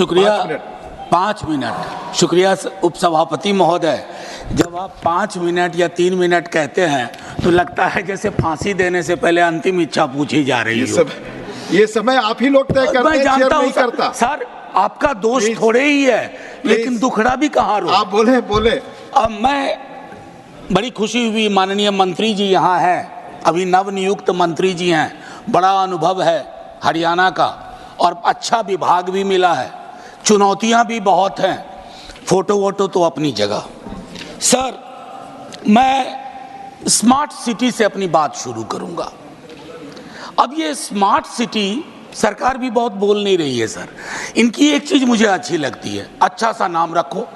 शुक्रिया। 5 मिनट। शुक्रिया उपसभापति महोदय। जब आप 5 मिनट या 3 मिनट कहते हैं तो लगता है जैसे फांसी देने से पहले अंतिम इच्छा पूछी जा रही है। ये समय आप ही लोग तय करते हैं, मैं जानता हूं करता। सर, आपका दोष थोड़े ही है, लेकिन दुखड़ा भी कहाँ रो। आप बोले। अब मैं बड़ी खुशी हुई, माननीय मंत्री जी यहाँ हैं, अभी नवनियुक्त मंत्री जी हैं, बड़ा अनुभव है हरियाणा का और अच्छा विभाग भी मिला है, चुनौतियां भी बहुत हैं, फोटो वोटो तो अपनी जगह। सर, मैं स्मार्ट सिटी से अपनी बात शुरू करूंगा। अब ये स्मार्ट सिटी सरकार भी बहुत बोल नहीं रही है सर। इनकी एक चीज मुझे अच्छी लगती है, अच्छा सा नाम रखो,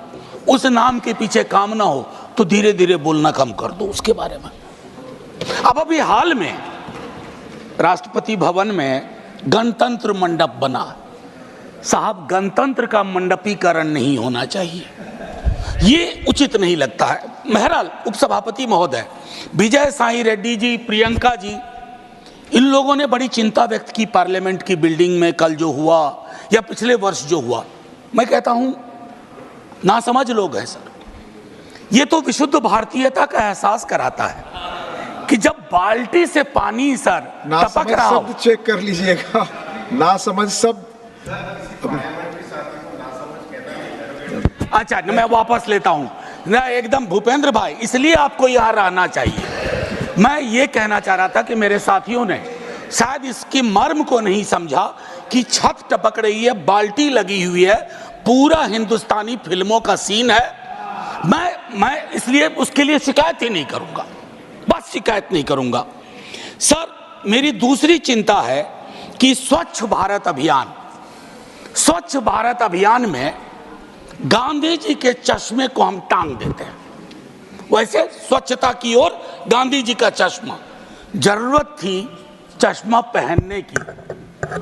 उस नाम के पीछे काम ना हो तो धीरे धीरे बोलना कम कर दो उसके बारे में। अब अभी हाल में राष्ट्रपति भवन में गणतंत्र मंडप बना। साहब, गणतंत्र का मंडपीकरण नहीं होना चाहिए, ये उचित नहीं लगता है। बहरहाल उपसभापति महोदय, विजय साई रेड्डी जी, प्रियंका जी, इन लोगों ने बड़ी चिंता व्यक्त की पार्लियामेंट की बिल्डिंग में कल जो हुआ या पिछले वर्ष जो हुआ। मैं कहता हूं नासमझ लोग हैं सर। ये तो विशुद्ध भारतीयता का एहसास कराता है कि जब बाल्टी से पानी सर टपक रहा हो। शब्द चेक कर लीजिएगा, नासमझ शब्द। अच्छा, मैं वापस लेता हूं ना, एकदम भूपेंद्र भाई, इसलिए आपको यहां रहना चाहिए। मैं ये कहना चाह रहा था कि मेरे साथियों ने शायद इसकी मर्म को नहीं समझा कि छत टपक रही है, बाल्टी लगी हुई है, पूरा हिंदुस्तानी फिल्मों का सीन है। मैं इसलिए उसके लिए शिकायत ही नहीं करूंगा, बस शिकायत नहीं करूंगा। सर, मेरी दूसरी चिंता है कि स्वच्छ भारत अभियान में गांधी जी के चश्मे को हम टांग देते हैं। वैसे स्वच्छता की ओर गांधी जी का चश्मा, जरूरत थी चश्मा पहनने की,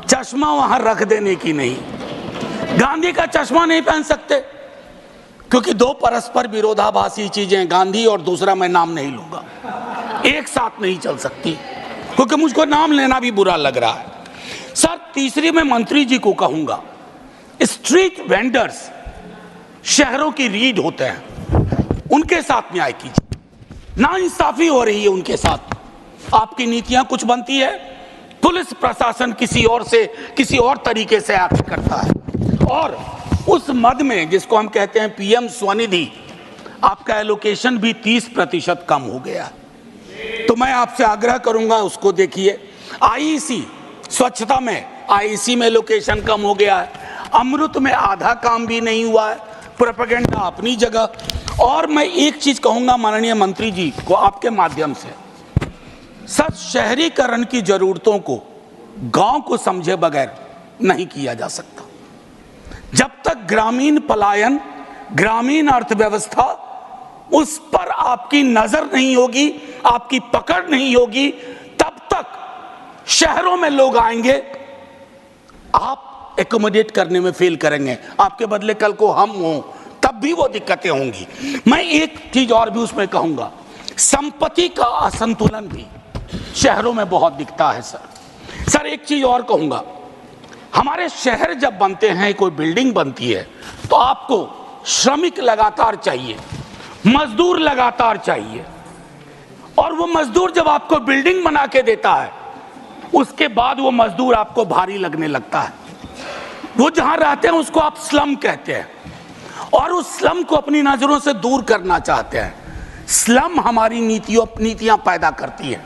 चश्मा वहां रख देने की नहीं। गांधी का चश्मा नहीं पहन सकते क्योंकि दो परस्पर विरोधाभासी चीजें, गांधी और दूसरा मैं नाम नहीं लूंगा, एक साथ नहीं चल सकती, क्योंकि मुझको नाम लेना भी बुरा लग रहा है। सर, तीसरी मैं मंत्री जी को कहूंगा, स्ट्रीट वेंडर्स शहरों की रीढ़ होते हैं, उनके साथ न्याय कीजिए। नाइंसाफी हो रही है उनके साथ। आपकी नीतियां कुछ बनती है, पुलिस प्रशासन किसी और तरीके से एक्ट करता है, और उस मद में जिसको हम कहते हैं पीएम स्वनिधि, आपका एलोकेशन भी 30% कम हो गया। तो मैं आपसे आग्रह करूंगा, उसको देखिए। आईईसी स्वच्छता में, आईईसी में एलोकेशन कम हो गया है। अमृत में आधा काम भी नहीं हुआ है, प्रोपेगेंडा अपनी जगह। और मैं एक चीज कहूंगा माननीय मंत्री जी को आपके माध्यम से, सर, शहरीकरण की जरूरतों को गांव को समझे बगैर नहीं किया जा सकता। जब तक ग्रामीण पलायन, ग्रामीण अर्थव्यवस्था, उस पर आपकी नजर नहीं होगी, आपकी पकड़ नहीं होगी, तब तक शहरों में लोग आएंगे, आप एकोमोडेट करने में फेल करेंगे। आपके बदले कल को हम हों तब भी वो दिक्कतें होंगी। मैं एक चीज और भी उसमें कहूंगा, संपत्ति का असंतुलन भी शहरों में बहुत दिखता है सर। एक चीज और कहूंगा, हमारे शहर जब बनते हैं, कोई बिल्डिंग बनती है, तो आपको श्रमिक लगातार चाहिए, मजदूर लगातार चाहिए, और वो मजदूर जब आपको बिल्डिंग बना के देता है, उसके बाद वो मजदूर आपको भारी लगने लगता है। वो जहां रहते हैं उसको आप स्लम कहते हैं, और उस स्लम को अपनी नजरों से दूर करना चाहते हैं। स्लम हमारी नीतियां पैदा करती है।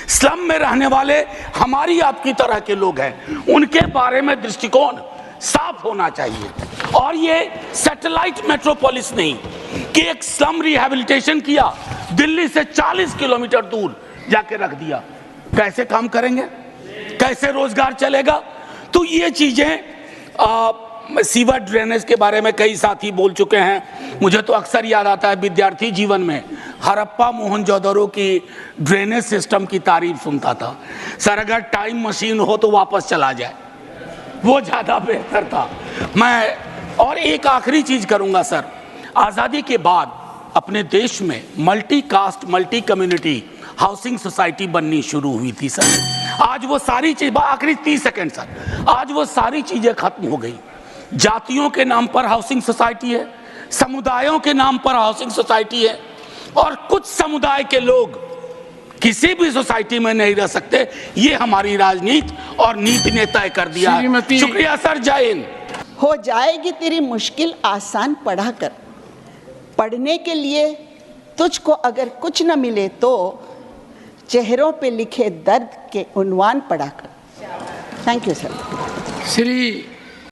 स्लम में रहने वाले हमारी आपकी तरह के लोग हैं, उनके बारे में दृष्टिकोण साफ होना चाहिए। और ये सैटेलाइट मेट्रोपोलिस नहीं कि एक स्लम रिहैबिलिटेशन किया, दिल्ली से 40 किलोमीटर दूर जाके रख दिया। कैसे काम करेंगे, कैसे रोजगार चलेगा? तो ये चीजें, सीवर ड्रेनेज के बारे में कई साथी बोल चुके हैं। मुझे तो अक्सर याद आता है विद्यार्थी जीवन में हड़प्पा मोहनजोदड़ो की ड्रेनेज सिस्टम की तारीफ सुनता था। सर, अगर टाइम मशीन हो तो वापस चला जाए, वो ज्यादा बेहतर था। मैं और एक आखिरी चीज करूंगा सर, आजादी के बाद अपने देश में multi caste, multi community housing society बननी शुरू हुई थी सर। आज वो सारी चीज, आखिरी 30 सेकंड सर, आज वो सारी चीजें खत्म हो गई। जातियों के नाम पर हाउसिंग सोसाइटी है, समुदायों के नाम पर हाउसिंग सोसाइटी है, और कुछ समुदाय के लोग किसी भी सोसाइटी में नहीं रह सकते। ये हमारी राजनीति और नीति ने तय कर दिया है। शुक्रिया सर, जय हिंद। हो जाएगी तेरी मुश्किल आसान पढ़ा कर, पढ़ने के लिए तुझको अगर कुछ न मिले तो चेहरों पे लिखे दर्द के उन्वान पढ़ा कर। Thank you sir. श्री